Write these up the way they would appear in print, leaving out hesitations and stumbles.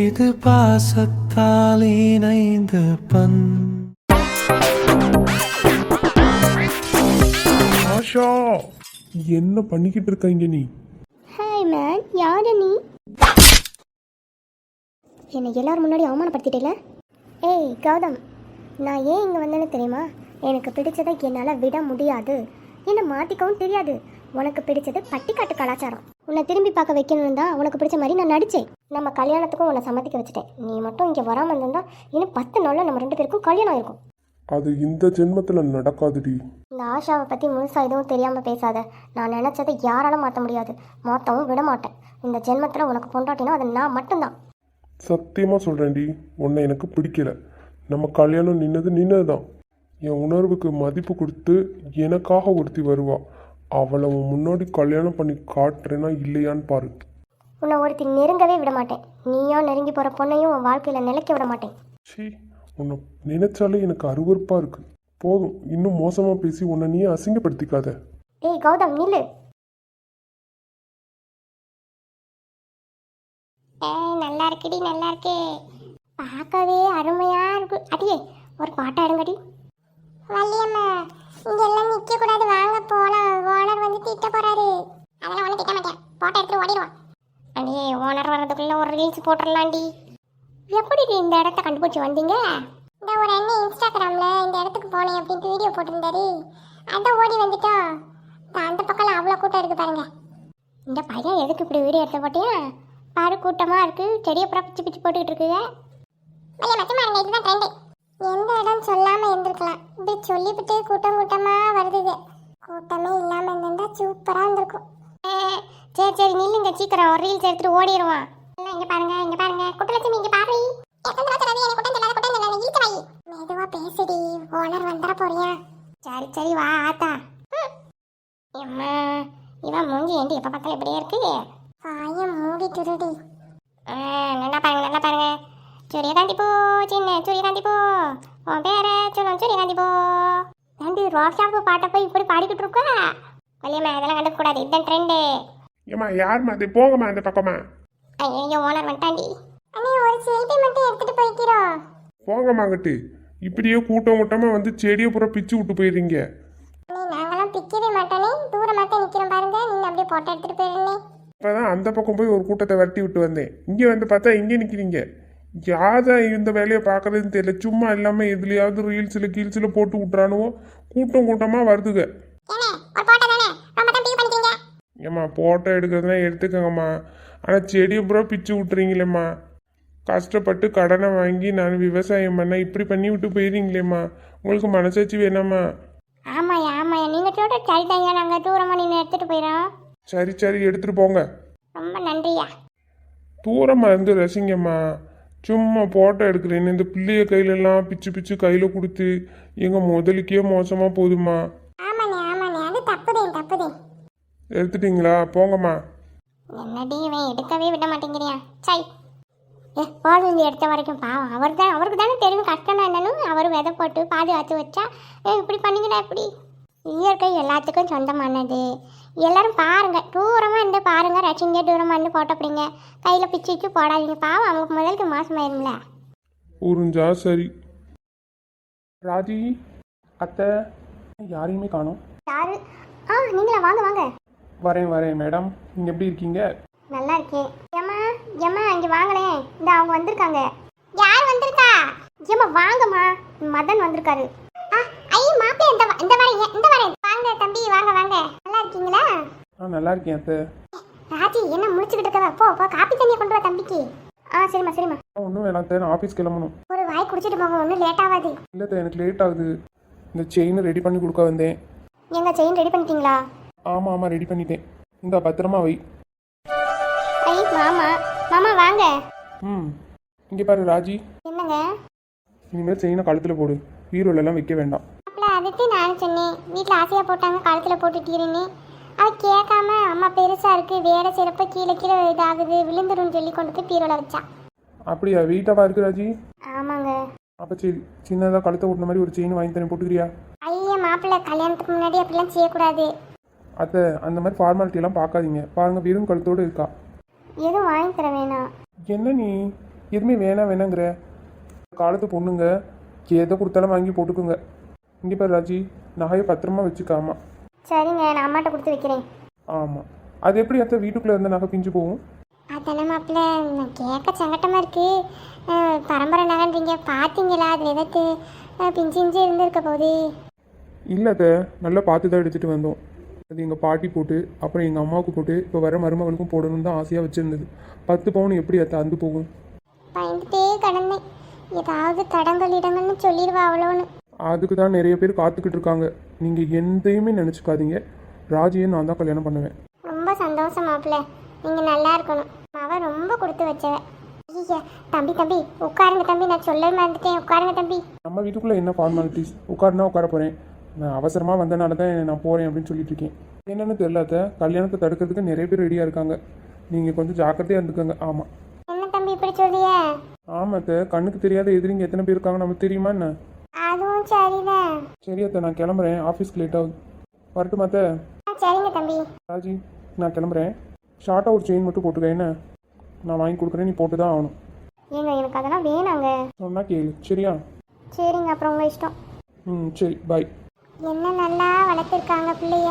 இது பாசத்தால் இணைந்த ஆஷா, என்ன பண்ணிக்கிட்டு இருக்காங்க நீ? ஹாய் மேன், யாரு நீ? என்னை எல்லாரும் முன்னாடி அவமானப்படுத்திட்டேல. ஏய் கௌதம், நான் ஏன் இங்கே வந்தேன்னு தெரியுமா? எனக்கு பிடிச்சதை என்னால் விட முடியாது, என்னை மாற்றிக்கவும் தெரியாது. உனக்கு பிடிச்சது பட்டிக்காட்டு கலாச்சாரம். உன்னை திரும்பி பார்க்க வைக்கணும்னு தான் உனக்கு பிடிச்ச மாதிரி நான் நடித்தேன். நம்ம கல்யாணத்துக்கும் உன்னை சம்மதிக்க வச்சுட்டேன். நீ மட்டும் இங்கே வராமல் இருந்தால் இன்னும் 10 நாளில் நம்ம 2 பேருக்கும் கல்யாணம் இருக்கும். அது இந்த ஜென்மத்தில் நடக்காதுடி. இந்த ஆஷாவை பற்றி முழுசாக எதுவும் தெரியாமல் பேசாத. நான் நினச்சதை யாராலும் மாற்ற முடியாது, மாற்றவும் விட மாட்டேன். இந்த ஜென்மத்தில் உனக்கு பொண்டாட்டினா அது நான் மட்டும்தான். சத்தியமாக சொல்கிறேன்டி, உன்னை எனக்கு பிடிக்கல. நம்ம கல்யாணம் நின்னது தான். என் உணர்வுக்கு மதிப்பு கொடுத்து எனக்காக ஒருத்தி வருவா. அவளை முன்னாடி கல்யாணம் பண்ணி காட்டுறேன்னா இல்லையான்னு பாரு. உன்னை ஒருத்தி நெருங்கவே விட மாட்டேன். நீயோ நெருங்கி போகிற பொண்ணையும் உன் வாழ்க்கையில் நிலைக்க விட மாட்டேன். சீ, உன்னை நினைச்சாலே எனக்கு அருவருப்பாக இருக்குது. போதும், இன்னும் மோசமாக பேசி உன்னை நீயே அசிங்கப்படுத்திக்காத. ஏய் கௌதம், நில்லு. நல்லா இருக்குடி, நல்லா இருக்கே, பார்க்கவே அருமையா இருக்கு. அடியே ஒரு பாட்டா எடுங்கடி. வள்ளியம்மா, இங்க எல்லாம் நிக்க கூடாது, வாங்க போலாம். ஓனர் வந்து திட்ட போறாரு. அதெல்லாம் ஒண்ணு திட்ட மாட்டேன், போட்டோ எடுத்து ஓடிடுவான். அடியே, ஓனர் வர்றதுக்குள்ள ஒரு ரீல்ஸ் போட்டுடலாம்டி. எப்படி இந்த இடத்த கண்டுபிடிச்சி வந்தீங்க? இந்த ஒரு அண்ணன் இன்ஸ்டாகிராம்ல இந்த இடத்துக்கு போனேன் அப்படின்ட்டு வீடியோ போட்டிருந்தாரு, அதான் ஓடி வந்துட்டோம். அந்த பக்கம் அவ்வளோ கூட்டம் இருக்கு பாருங்க. இந்த பையன் எதுக்கு இப்படி வீடியோ எடுத்து போட்டியா? பாரு, கூட்டமா இருக்கு, செடியை புறா பிச்சு பிச்சு போட்டுக்கிட்டு இருக்குங்க. இதுதான் ட்ரெண்டு. எந்த இடம் சொல்லாம இருந்திருக்கலாம், இப்படி சொல்லிவிட்டு கூட்டம் கூட்டமா வருது. கூட்டமே இல்லாம இருந்தா சூப்பரா இருந்திருக்கும். சரி சரி நில்லுங்க, சீக்கிரம் ஒரு ரீல்ஸ் எடுத்துட்டு ஓடிடுவான். இங்க பாருங்க, இங்க பாருங்க, குட்டலட்சுமி இங்க பாரு. மெதுவா பேசுடி, ஓனர் வந்துட போறியா? சரி சரி வா ஆத்தா. அம்மா, இவன் மூஞ்சி ஏண்டி எப்ப பார்த்தாலும் இப்படியே இருக்கு? வாயம் மூடிட்டுடி. நல்லா பாருங்க, நல்லா பாருங்க. சூரியகாந்தி போ, சின்ன சூரியகாந்தி போ, உன் பேர சொல்லும் சூரியகாந்தி போ. ஏண்டி ரோஷாப்பு பாட்டை போய் இப்படி பாடிக்கிட்டு இருக்கா? வள்ளியம்மா, இதெல்லாம் கண்டுக்கூடாது, இதுதான் ட்ரெண்டு. ஏமா யாருமா அது? போங்கம்மா அந்த பக்கமா. ஐயோ, ஓனர் வந்துட்டாண்டி. அண்ணே, ஒரு செல்ஃபி மட்டும் எடுத்துட்டு போய்க்கிறோம். போங்கம்மா அங்கிட்டு. இப்படியே கூட்டம் கூட்டமாக வந்து செடியை பூரா பிச்சு விட்டு போயிடுறீங்க. நாங்களாம் பிக்கவே மாட்டோனே, தூரமாக தான் நிற்கிறோம் பாருங்க. நீங்கள் அப்படியே போட்டோ எடுத்துட்டு போயிருந்தே. இப்போதான் அந்த பக்கம் போய் ஒரு கூட்டத்தை விரட்டி விட்டு வந்தேன். இங்கே வந்து பார்த்தா இங்கே நிற்கிறீங்க. யாதான் இந்த வேலையை பார்க்குறதுன்னு தெரியல. சும்மா எல்லாமே எதுலையாவது ரீல்ஸில் கீழ்ஸில் போட்டு விட்றானுவோ, கூட்டம் கூட்டமாக வருதுங்க. ஏம்மா, ஃபோட்டோ எடுக்கிறதுனா எடுத்துக்கங்கம்மா, ஆனால் செடியை பூரா பிச்சு விட்டுறீங்களேம்மா. கஷ்டப்பட்டு கடனை வாங்கி நான் விவசாயம் பண்ண இப்படி பண்ணி விட்டு போயிடுறீங்களேம்மா. உங்களுக்கு மனசாட்சி வேணாம்மா? ஆமாயா ஆமாயா, நீங்கள் சொல்கிற சரிதாங்க. நாங்கள் தூரமாக நின்று எடுத்துகிட்டு போயிடறோம். சரி சரி, எடுத்துகிட்டு போங்க. ரொம்ப நன்றியா. தூரமாக இருந்து ரசிங்கம்மா. சும்மா ஃபோட்டோ எடுக்கிறேன்னு இந்த பிள்ளைய கையிலெல்லாம் பிச்சு பிச்சு கையில் கொடுத்து எங்கள் முதலுக்கே மோசமாக போகுதுமா. ஆமாண்ணே ஆமாண்ணே, அது தப்புதே தப்புதே. எடுத்துட்டீங்களா? போங்கம்மா. என்னடி இவன் எடுக்கவே விட மாட்டேங்கிறியா? சை, போதும், இந்த எடுத்த வரைக்கும். பாவம், அவருக்கு தானே தெரியும் கஷ்டம் என்னன்னு. அவர் விதை போட்டு பாதுகாத்து வச்சா இப்படி பண்ணிக்கிட்டா எப்படி? இயற்கை எல்லாத்துக்கும் சொந்தமானது. எல்லாரும் பாருங்க, தூரமாக இருந்து பாருங்க, ரசிங்க. தூரமாக இருந்து போட்டோ பிடிங்க, கையில் பிச்சு வச்சு போடாதீங்க. பாவம், அவங்களுக்கு முதலுக்கு மாசமாயிரும்ல. புரிஞ்சா சரி. ராஜி அத்தை, யாரையுமே காணோம். யாரு? நீங்களா? வாங்க வாங்க. வரேன் மேடம். நீங்கள் எப்படி இருக்கீங்க? நல்லா இருக்கேன். ஏம்மா ஏம்மா, இங்கே வாங்களேன். இந்த அவங்க வந்திருக்காங்க. யார் வந்திருக்கா? ஏம்மா வாங்கம்மா, மதன் வந்திருக்காரு. ஐயோ மாப்பிள்ளை, இந்த வரேன். வாங்க தம்பி, வாங்க வாங்க. நல்லா இருக்கீங்களா? நல்லா இருக்கேன் அத்தை. ராஜி, என்ன முடிச்சுக்கிட்டு இருக்கவா? போ காப்பி தண்ணியை கொண்டு வா தம்பிக்கு. சரிம்மா சரிம்மா. ஒன்றும் வேணாம் அத்தை, நான் ஆஃபீஸ் கிளம்பணும். ஒரு வாய் குடிச்சிட்டு போங்க, ஒன்றும் லேட் ஆகாது. இல்லை அத்தை, எனக்கு லேட் ஆகுது. இந்த செயினை ரெடி பண்ணி கொடுக்க வந்தேன். எங்க செயின் ரெடி பண்ணிட்டீங்களா? ஆமாம் ரெடி பண்ணிட்டேன். இந்த பத்திரமா வை. ஐ மாமா, மாமா வாங்க. இங்கே பாரு ராஜி. என்னங்க? இனிமேல் செயினை கழுத்தில் போடு, பீரோலெல்லாம் வைக்க வேண்டாம். அதுக்கு நான் சொன்னேன், வீட்டில் ஆசையாக போட்டாங்க, கழுத்தில் போட்டுட்டீருன்னு. அது கேட்காம அம்மா பெருசாக இருக்குது, வேலை சிறப்பாக கீழே இதாகுது, விழுந்துடும் சொல்லி கொண்டு போய் பீரோல வச்சா. அப்படியா? வெயிட்டாவா இருக்கு ராஜி? ஆமாங்க. அப்போ சரி, சின்னதாக கழுத்தை ஓட்டுன மாதிரி ஒரு செயின் வாங்கி தரேன், போட்டுக்கிறியா? ஐயா மாப்பிள்ளை, கல்யாணத்துக்கு முன்னாடி அப்படிலாம் செய்யக்கூடாது. அத்தை, அந்த மாதிரி ஃபார்மாலிட்டியெல்லாம் பார்க்காதீங்க. பாருங்கள், வெறும் கழுத்தோடு இருக்கா. எதுவும் வாங்கி தர வேணாம். என்ன நீ எதுவுமே வேணாங்கிற? காலத்து பொண்ணுங்க எதை கொடுத்தாலும் வாங்கி போட்டுக்குங்க. இங்கே பாரு ராஜி, நகையை பத்திரமா வச்சுக்காமா. சரிங்க, நான் அம்மாட்ட கொடுத்து வைக்கிறேன். ஆமாம், அது எப்படி அத்தை வீட்டுக்குள்ளே இருந்த நகை பிஞ்சு போகும்? அதெல்லாம் மாப்பிள்ள கேட்க சங்கட்டமாக இருக்குது. பரம்பரை நகன்றீங்க, பார்த்தீங்களா அதில் எதாவது பிஞ்சு பிஞ்சு இருந்திருக்க போகுது. இல்லை அத்தை, நல்லா பார்த்து தான் எடுத்துகிட்டு வந்தோம். அது எங்கள் பாட்டி போட்டு அப்புறம் எங்கள் அம்மாவுக்கு போட்டு இப்போ வர மருமகளுக்கும் போடணும்னு தான் ஆசையாக வச்சுருந்தது. 10 பவுன் எப்படி அத்தை அந்து போகும்? பயந்துட்டே கடந்தேன், ஏதாவது தடங்கள் இடங்கள்னு சொல்லிடுவா அவ்வளோன்னு. அதுக்கு தான் நிறைய பேர் காத்துக்கிட்டு இருக்காங்க. நீங்கள் எந்தையுமே நினச்சிக்காதீங்க, ராஜியை நான் தான் கல்யாணம் பண்ணுவேன். ரொம்ப சந்தோஷம் மாப்பிள்ள, நீங்கள் நல்லா இருக்கணும். அவன் ரொம்ப கொடுத்து வச்சவ. ஐயா தம்பி தம்பி உட்காருங்க தம்பி, நான் சொல்ல மறந்துட்டேன். உட்காருங்க தம்பி. நம்ம வீட்டுக்குள்ளே என்ன ஃபார்மாலிட்டிஸ்? உட்காருனா உட்கார போகிறேன். நான் அவசரமாக வந்தனால தான் நான் போகிறேன் அப்படின்னு சொல்லிட்டு இருக்கேன். என்னென்னு தெரியல அத்தை, கல்யாணத்தை தடுக்கிறதுக்கு நிறைய பேர் ரெடியாக இருக்காங்க. நீங்கள் கொஞ்சம் ஜாக்கிரதையாக இருந்துக்கோங்க. ஆமாம். என்ன தம்பி இப்படி சொல்றிய? ஆமாம் அத்தை, கண்ணுக்கு தெரியாத எதிரிங்க எத்தனை பேர் இருக்காங்க நமக்கு தெரியுமா என்ன? அதுவும் சரிதான். சரி அத்தை, நான் கிளம்புறேன். ஆஃபீஸ்க்கு லேட் ஆகுது. வரட்டுமா அத்தை? சரிங்க தம்பி. ராஜி, நான் கிளம்புறேன். ஷார்ட்டாக ஒரு செயின் மட்டும் போட்டுக்க. என்ன, நான் வாங்கி கொடுக்குறேன், நீ போட்டு தான் ஆகணும். ஏங்க எனக்கு அதெல்லாம் வேணாங்க. சொன்னா கேளு, சரியா? சரிங்க, அப்புறம் உங்கள் இஷ்டம். சரி, பாய். என்ன நல்லா வளர்த்துருக்காங்க பிள்ளைய.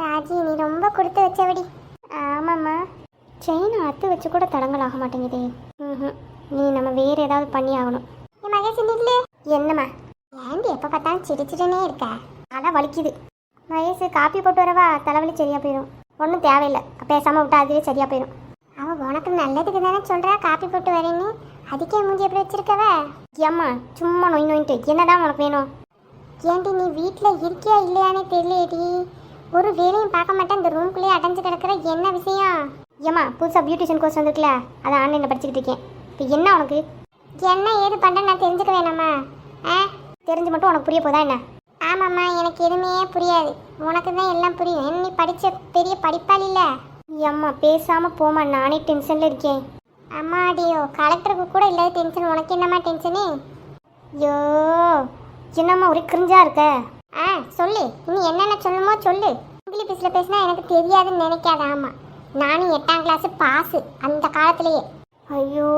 ராஜி நீ ரொம்ப கொடுத்து வச்சபடி. ஆமாம்மா, செயினை அத்து வச்சு கூட தடங்கள் ஆக மாட்டேங்குதே. நீ நம்ம வேறு ஏதாவது பண்ணி ஆகணும். என் மகேஷ் நில்லு. என்னம்மா ஏண்டி எப்போ பார்த்தாலும் சிரிச்சிட்டுனே இருக்க? அதான் வலிக்குது. மகேஷ் காப்பி போட்டு வரவா? தலைவலி சரியாக போயிடும். ஒன்றும் தேவையில்லை, பேசாமல் விட்டா அதுவே சரியாக போயிடும். அவள் உனக்கு நல்லதுக்கு தானே சொல்கிறா காப்பி போட்டு வரேன்னு. அதுக்கே மூஞ்சி எப்படி வச்சிருக்கவ? ஏம்மா சும்மா நொய் நொயின்ட்டு என்னதான் உனக்கு வேணும்? ஏண்டி நீ வீட்டில் இருக்கியா இல்லையானே தெரியலையேடி. ஒரு வேலையும் பார்க்க மாட்டேன், இந்த ரூம்குள்ளேயே அடைஞ்சு கிடக்கிற. என்ன விஷயம்? ஏம்மா புதுசாக பியூட்டிஷியன் கோர்ஸ் வந்துருக்குல்ல, அதை ஆன்லைனில் படிச்சுக்கிட்டு இருக்கேன். இப்போ என்ன உனக்கு? என்ன ஏது பண்ணுறேன் நான் தெரிஞ்சுக்க வேணாமா? தெரிஞ்சு மட்டும் உனக்கு புரிய போதா என்ன? ஆமாம்மா, எனக்கு எதுவுமே புரியாது. உனக்கு தான் எல்லாம் புரியும். என்ன நீ படித்த பெரிய படிப்பாளி இல்லை? அம்மா பேசாமல் போமா, நானே டென்ஷனில் இருக்கேன். அம்மாடியோ, கலெக்டருக்கு கூட இல்லாத டென்ஷன் உனக்கு என்னம்மா டென்ஷனு? ஐயோ என்னம்மா ஒரே கிரிஞ்சா இருக்க. சொல்லு, இன்னும் என்னென்ன சொல்லணுமோ சொல்லு. இங்கிலீஷில் பேசினா எனக்கு தெரியாதுன்னு நினைக்காத. ஆமாம், நானும் 8ஆம் கிளாஸ் பாஸு அந்த காலத்திலேயே. ஐயோ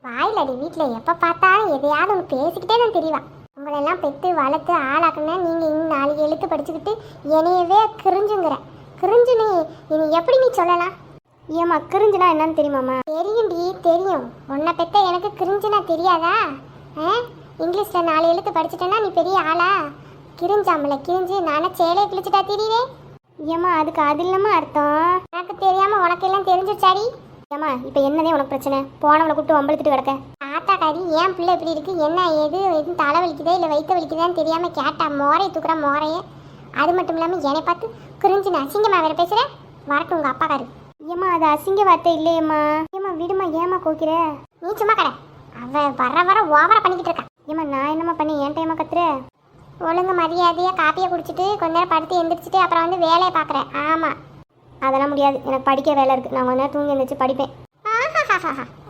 வாயிலடி, வீட்டில் எப்போ பார்த்தாலும் எதையாவது ஒன்று பேசிக்கிட்டே தான் தெரியவா. உங்களெல்லாம் பெற்று வளர்த்து ஆளாக்குன்னா நீங்கள் இன்னும் 4 எழுத்து படிச்சுக்கிட்டு என்னையவே கிரிஞ்சுங்கிற. கிரிஞ்சுன்னு இனி எப்படி நீ சொல்லலாம்? ஏம்மா கிரிஞ்சுனா என்னன்னு தெரியுமாம்மா? தெரியும்டி தெரியும். உன்னை பெற்ற எனக்கு கிரிஞ்சுனா தெரியாதா? இங்கிலீஷில் 4 எழுத்து படிச்சுட்டேன்னா நீ பெரிய ஆளா? கிரிஞ்சாமல கிரிஞ்சு நானே சேலையை கிழிச்சுட்டா தெரியுதே. ஏம்மா அதுக்கு அது இல்லைம்மா அர்த்தம். எனக்கு தெரியாமல் உனக்கெல்லாம் தெரிஞ்சிருச்சாடி. ஏம்மா இப்போ என்னதே உனக்கு பிரச்சனை? போனவளை கூப்பிட்டு வம்பளுத்துட்டு கிடக்க. ஆத்தாக்காரி ஏன் பிள்ளை எப்படி இருக்கு, என்ன ஏது, எதுவும் தலை வலிக்குதா இல்லை வயிற்று வலிக்குதான்னு தெரியாமல் கேட்டா மோரையை தூக்குற மோரையே. அது மட்டும் இல்லாமல் என்னை பார்த்து கிரிஞ்சுன்னு அசிங்கமாக வேற பேசுகிறேன். வரட்டும் உங்கள் அப்பாக்காரு. ஏம்மா அது அசிங்க வார்த்தை இல்லையம்மா. ஏம்மா விடுமா, ஏம்மா கோக்கிற? நீ சும்மா கடை. அவ வர ஓவரா பண்ணிக்கிட்டு இருக்கா. ஏம்மா நான் என்னம்மா பண்ணி ஏன் டைமா கத்துற? ஒழுங்கு மரியாதையாக காப்பியை குடிச்சிட்டு கொஞ்ச நேரம் படுத்து எந்திரிச்சிட்டு அப்புறம் வந்து வேலையை பார்க்குறேன். ஆமாம் அதெல்லாம் முடியாது, எனக்கு படிக்க வேலை இருக்குது. நான் கொஞ்ச நேரம் தூங்கி எழுந்திரிச்சு படிப்பேன்.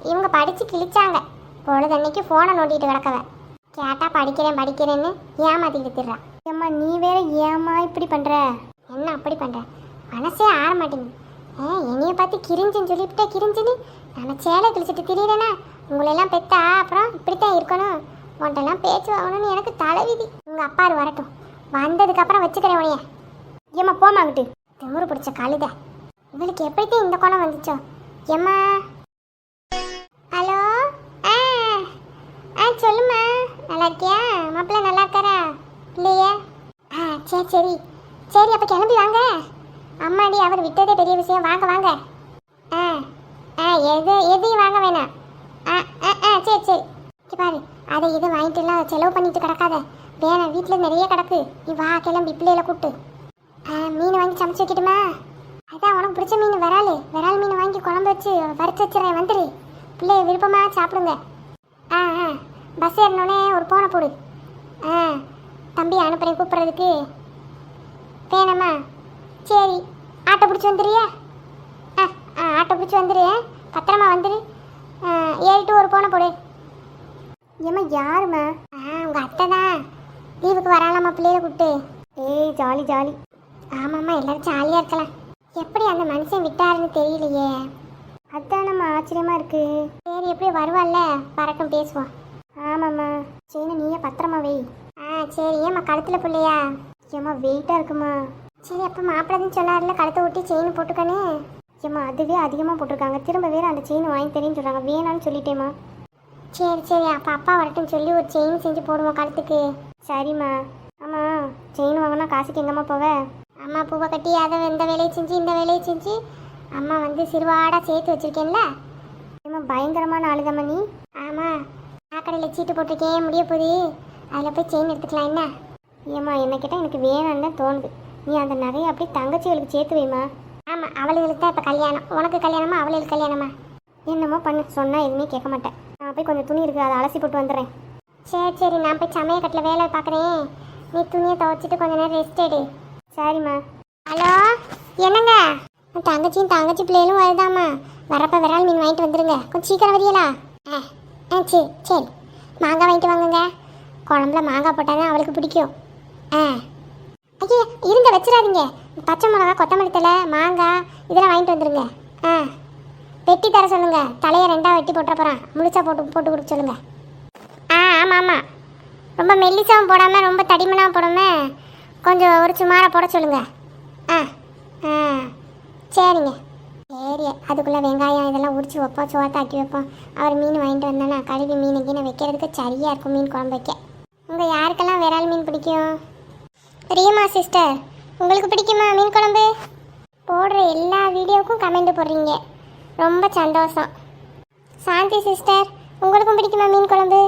இவங்க படித்து கிழிச்சாங்க. பொழுதன்னைக்கு ஃபோனை நோண்டிட்டு கிடக்கவ. கேட்டால் படிக்கிறேன்னு ஏமாத்திக்கிட்டு திடுறா. ஏம்மா நீ வேற ஏம்மா இப்படி பண்ணுற? என்ன அப்படி பண்ணுற? மனசே ஆற மாட்டேங்குது. என்னைய பார்த்து கிரிஞ்சுன்னு சொல்லிவிட்டே கிரிஞ்சுன்னு நான் சேலை கிழிச்சிட்டு திரியிறேன்னா உங்களெல்லாம் பெற்றா அப்புறம் இப்படித்தான் இருக்கணும். உன்ட்டெல்லாம் பேச்சு வாங்கணும்னு எனக்கு தலைவிதி. உங்கள் அப்பாரு வரட்டும், வந்ததுக்கப்புறம் வச்சுக்கிறேன் உனைய. ஏம்மா போமாங்கிட்டு திமுரு பிடிச்ச கழுத. இவளுக்கு எப்படித்தான் இந்த கோணம் வந்துச்சோ? ஏம்மா ஹலோ. சொல்லுமா, நல்லா இருக்கியா? மாப்பிள்ளை நல்லா இருக்காரா இல்லையே? சரி அப்போ கிளம்பி வாங்க. அம்மாடி அவர் விட்டதே பெரிய விஷயம். வாங்க வாங்க. எதையும் வாங்க வேணாம். சரி பாரு, அதை இதை வாங்கிட்டுலாம் செலவு பண்ணிட்டு கிடக்காத. வேணாம், வீட்டில் நிறைய கிடக்கு. நீ வா கிளம்பி பிள்ளையில கூப்பிட்டு. மீன் வாங்கி சமைச்சு வைக்கட்டுமா? அதான் உனக்கு பிடிச்ச மீன் விரால் மீன் வாங்கி குழம்பு வச்சு வறுத்து வச்சுறேன். வந்துடு, பிள்ளைய விருப்பமாக சாப்பிடுங்க. பஸ் ஏறினோடனே ஒரு போனை போடு. தம்பி அனுப்புகிறேன் கூப்பிட்றதுக்கு. வேணாம்மா? சரி, ஆட்டோ பிடிச்சி வந்துடுறியா? ஆட்டோ பிடிச்சி வந்துடு, பத்திரமா வந்துடு. ஏறிட்டு ஒரு போனை போடு. ஏம்மா யாரும்மா? உங்கள் அத்தை தான். லீவுக்கு வராலாமா பிள்ளைய கூப்பிட்டு? ஏய் ஜாலி. ஆமாம்மா, எல்லாரும் ஜாலியாக இருக்கலாம். எப்படி அந்த மனுஷன் விட்டாருன்னு தெரியலையே. அதான் நம்ம ஆச்சரியமாக இருக்கு. சரி எப்படி வருவாள்ல, வரட்டும் பேசுவோம். ஆமாம்மா. செயினை நீயே பத்திரமா வை. சரி. ஏம்மா கழுத்தில் பிள்ளையா? ஏம்மா வெயிட்டாக இருக்குமா? சரி அப்போ மாப்பிள்ளதுன்னு சொன்னார்ல கழுத்தை ஒட்டி செயின் போட்டுக்கானே. ஏம்மா அதுவே அதிகமாக போட்டிருக்காங்க, திரும்ப வேறு அந்த செயின் வாங்கி தெரியுன்னு சொல்கிறாங்க, வேணான்னு சொல்லிட்டேம்மா. சரி அப்போ அப்பா வரட்டுன்னு சொல்லி ஒரு செயின் செஞ்சு போடுவோம் கழுத்துக்கு. சரிம்மா. ஆமாம், செயின் வாங்கினா காசுக்கு எங்கம்மா போவ? அம்மா பூவை கட்டி அதை இந்த வேலையை செஞ்சு இந்த வேலையை செஞ்சு அம்மா வந்து சிறுவாடாக சேர்த்து வச்சுருக்கேன்ல. ஏம்மா பயங்கரமான ஆளுதாம்மா நீ. ஆமாம், கடையில் சீட்டு போட்டிருக்கேன், முடிய போகுது, அதில் போய் செயின் எடுத்துக்கலாம் என்ன? ஏம்மா என்ன கேட்டால் எனக்கு வேணான்னு தான் தோணுது. நீ அந்த நகையை அப்படியே தங்கச்சிகளுக்கு சேர்த்து வைமா. ஆமாம், அவளுகளுக்கு தான் இப்போ கல்யாணம். உனக்கு கல்யாணமா அவளுக்கு கல்யாணமா? என்னமோ பண்ணு, சொன்னால் எதுவுமே கேட்க மாட்டேன். நான் போய் கொஞ்சம் துணி இருக்குது, அதை அலசி போட்டு வந்துடுறேன். சரி நான் போய் சமையக்கட்டில் வேலை பார்க்குறேன், நீ துணியை துவைச்சிட்டு கொஞ்ச நேரம் ரெஸ்ட் எடு. சரிம்மா. ஹலோ, என்னங்க? தங்கச்சியும் தங்கச்சி பிள்ளைகளும் வருதாம்மா, வரப்போ விரால் மீன் வாங்கிட்டு வந்துடுங்க, கொஞ்சம் சீக்கிரம் வரீங்களா? சரி மாங்காய் வாங்கிட்டு வாங்குங்க, குழம்புல மாங்காய் போட்டால் தான் அவளுக்கு பிடிக்கும். ஐயா இருங்க, வச்சிடாதீங்க. பச்சை மிளகா, கொத்தமல்லி தழை, மாங்காய் இதெல்லாம் வாங்கிட்டு வந்துடுங்க. வெட்டி தர சொல்லுங்க, தலையை 2 வெட்டி போட்டுற போகிறான், முழுசா போட்டு கொடுக்க சொல்லுங்க. ஆமாம், ரொம்ப மெல்லிசாவும் போடாமல் ரொம்ப தடிமனாக போடாமல் கொஞ்சம் ஒரு சுமாராக போட சொல்லுங்க. சரிங்க. சரி அதுக்குள்ளே வெங்காயம் இதெல்லாம் உரிச்சு வைப்போம், சோத்தாக்கி வைப்போம். அவர் மீன் வாங்கிட்டு வந்தோன்னா கழுவி மீன் கீனை வைக்கிறதுக்கு சரியாக இருக்கும் மீன் குழம்பு வைக்க. உங்கள் யாருக்கெல்லாம் விரால் மீன் பிடிக்கும்? பிரியமா சிஸ்டர், உங்களுக்கு பிடிக்குமா மீன் குழம்பு? போடுற எல்லா வீடியோவுக்கும் கமெண்ட் போடுறீங்க, ரொம்ப சந்தோஷம். சாந்தி சிஸ்டர், உங்களுக்கும் பிடிக்குமா மீன் குழம்பு?